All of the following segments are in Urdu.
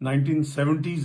1970s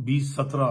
2017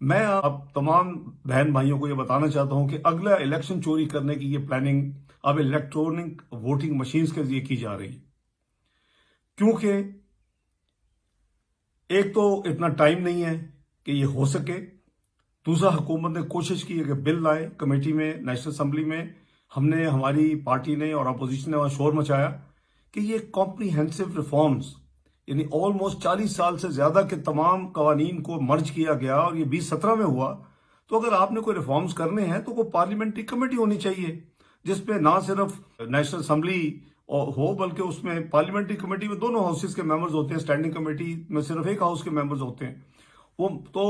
میں آپ تمام بہن بھائیوں کو یہ بتانا چاہتا ہوں کہ اگلا الیکشن چوری کرنے کی یہ پلاننگ اب الیکٹرونک ووٹنگ مشینز کے ذریعے کی جا رہی ہے، کیونکہ ایک تو اتنا ٹائم نہیں ہے کہ یہ ہو سکے، دوسرا حکومت نے کوشش کی ہے کہ بل لائے کمیٹی میں، نیشنل اسمبلی میں، ہماری پارٹی نے اور اپوزیشن نے وہاں شور مچایا کہ یہ کمپریہنسو ریفارمز، یعنی آلموسٹ 40 سال سے زیادہ کے تمام قوانین کو مرج کیا گیا اور یہ 2017 میں ہوا۔ تو اگر آپ نے کوئی ریفارمز کرنے ہیں تو وہ پارلیمنٹری کمیٹی ہونی چاہیے، جس میں نہ صرف نیشنل اسمبلی ہو بلکہ اس میں پارلیمنٹری کمیٹی میں دونوں ہاؤسز کے ممبرز ہوتے ہیں، اسٹینڈنگ کمیٹی میں صرف ایک ہاؤس کے ممبرز ہوتے ہیں۔ وہ تو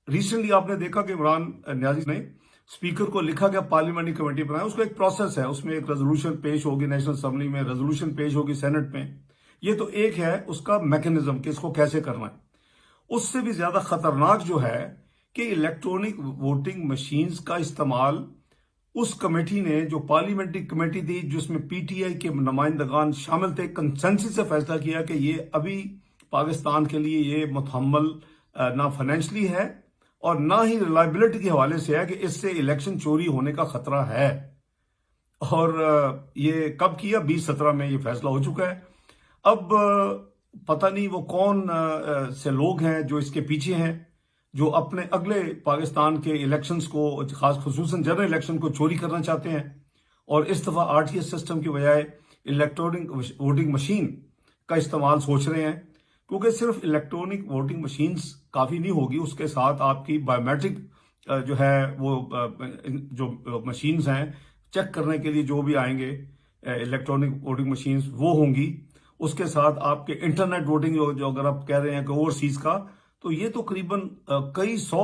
ریسنٹلی آپ نے دیکھا کہ عمران نیازی نے اسپیکر کو لکھا گیا پارلیمنٹری کمیٹی بنائے، اس کا ایک پروسیس ہے، اس میں ایک ریزولوشن پیش ہوگی نیشنل اسمبلی میں، ریزولوشن پیش ہوگی سینٹ میں۔ یہ تو ایک ہے اس کا میکنزم کہ اس کو کیسے کرنا ہے۔ اس سے بھی زیادہ خطرناک جو ہے کہ الیکٹرونک ووٹنگ مشینز کا استعمال اس کمیٹی نے، جو پارلیمنٹری کمیٹی تھی جس میں پی ٹی آئی کے نمائندگان شامل تھے، کنسنسس سے فیصلہ کیا کہ یہ ابھی پاکستان کے لیے یہ متحمل نہ فائنینشلی ہے اور نہ ہی ریلائبلٹی کے حوالے سے ہے کہ اس سے الیکشن چوری ہونے کا خطرہ ہے۔ اور یہ کب کیا؟ 2017 میں یہ فیصلہ ہو چکا ہے۔ اب پتہ نہیں وہ کون سے لوگ ہیں جو اس کے پیچھے ہیں، جو اپنے اگلے پاکستان کے الیکشنز کو، خصوصاً جنرل الیکشن کو چوری کرنا چاہتے ہیں، اور اس دفعہ آر ٹی ایس سسٹم کی بجائے الیکٹرونک ووٹنگ مشین کا استعمال سوچ رہے ہیں، کیونکہ صرف الیکٹرونک ووٹنگ مشینز کافی نہیں ہوگی، اس کے ساتھ آپ کی بایومیٹرک جو ہے وہ جو مشینز ہیں چیک کرنے کے لیے جو بھی آئیں گے الیکٹرونک ووٹنگ مشینز وہ ہوں گی، اس کے ساتھ آپ کے انٹرنیٹ ووٹنگ جو اگر آپ کہہ رہے ہیں کہ اوورسیز کا، تو یہ تو قریباً کئی 100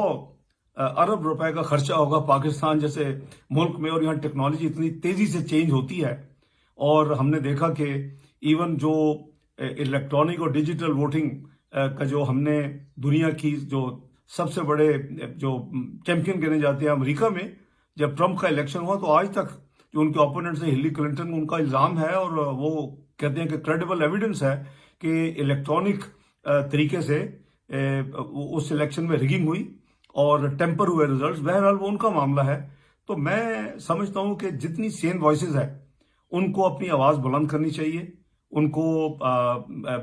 ارب روپے کا خرچہ ہوگا پاکستان جیسے ملک میں، اور یہاں ٹیکنالوجی اتنی تیزی سے چینج ہوتی ہے، اور ہم نے دیکھا کہ ایون جو الیکٹرانک اور ڈیجیٹل ووٹنگ کا جو ہم نے دنیا کی جو سب سے بڑے جو چیمپئن کہنے جاتے ہیں امریکہ میں، جب ٹرمپ کا الیکشن ہوا تو آج تک جو ان کے اوپوننٹس ہیں ہلری کلنٹن، ان کا الزام ہے اور وہ کہتے ہیں کہ کریڈیبل ایویڈنس ہے کہ الیکٹرانک طریقے سے اس الیکشن میں ریگنگ ہوئی اور ٹیمپر ہوئے ریزلٹس۔ بہرحال وہ ان کا معاملہ ہے۔ تو میں سمجھتا ہوں کہ جتنی سین وائسز ہے ان کو اپنی آواز بلند کرنی چاہیے، ان کو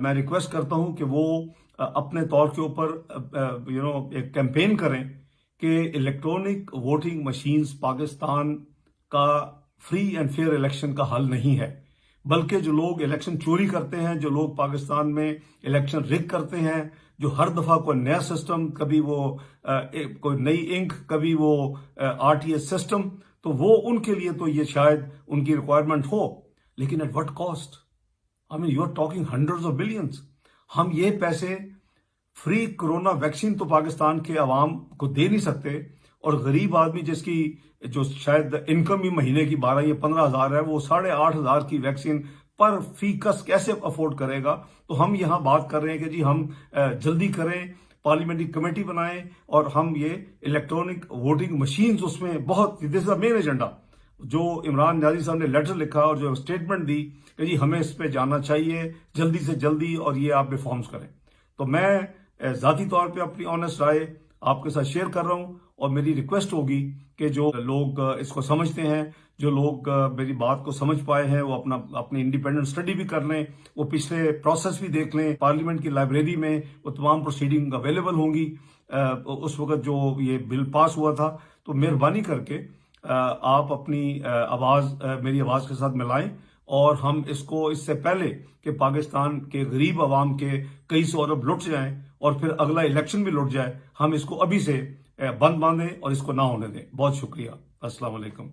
میں ریکویسٹ کرتا ہوں کہ وہ اپنے طور کے اوپر ایک کیمپین کریں کہ الیکٹرونک ووٹنگ مشینز پاکستان کا فری اینڈ فیئر الیکشن کا حل نہیں ہے، بلکہ جو لوگ الیکشن چوری کرتے ہیں، جو لوگ پاکستان میں الیکشن رگ کرتے ہیں، جو ہر دفعہ کوئی نیا سسٹم، کبھی وہ کوئی نئی انک، کبھی وہ آر ٹی ایس سسٹم، تو وہ ان کے لیے تو یہ شاید ان کی ریکوائرمنٹ ہو، لیکن at what cost? You are talking hundreds of billions. ہم یہ پیسے فری کرونا ویکسین تو پاکستان کے عوام کو دے نہیں سکتے، اور غریب آدمی جس کی جو شاید انکم بھی مہینے کی 12 یا 15 ہزار ہے، وہ 8,500 کی ویکسین پر فی کس کیسے افورڈ کرے گا؟ تو ہم یہاں بات کر رہے ہیں کہ جی ہم جلدی کریں، پارلیمنٹری کمیٹی بنائیں، اور ہم یہ الیکٹرونک ووٹنگ مشینز اس میں بہت، دس از دا مین ایجنڈا جو عمران نیازی صاحب نے لیٹر لکھا اور جو اسٹیٹمنٹ دی کہ جی ہمیں اس پہ جانا چاہیے جلدی سے جلدی، اور یہ آپ ریفارمز کریں۔ تو میں ذاتی طور پہ اپنی آنیسٹ رائے آپ کے ساتھ شیئر کر رہا ہوں، اور میری ریکویسٹ ہوگی کہ جو لوگ اس کو سمجھتے ہیں، جو لوگ میری بات کو سمجھ پائے ہیں، وہ اپنی انڈیپینڈنٹ اسٹڈی بھی کر لیں، وہ پچھلے پروسیس بھی دیکھ لیں۔ پارلیمنٹ کی لائبریری میں وہ تمام پروسیڈنگ اویلیبل ہوں گی اس وقت جو یہ بل پاس ہوا تھا۔ تو مہربانی کر کے آپ اپنی آواز میری آواز کے ساتھ ملائیں، اور ہم اس کو اس سے پہلے کہ پاکستان کے غریب عوام کے کئی 100 ارب لٹ جائیں اور پھر اگلا الیکشن بھی لٹ جائے، ہم اس کو ابھی سے بند باندھیں اور اس کو نہ ہونے دیں۔ بہت شکریہ۔ السلام علیکم۔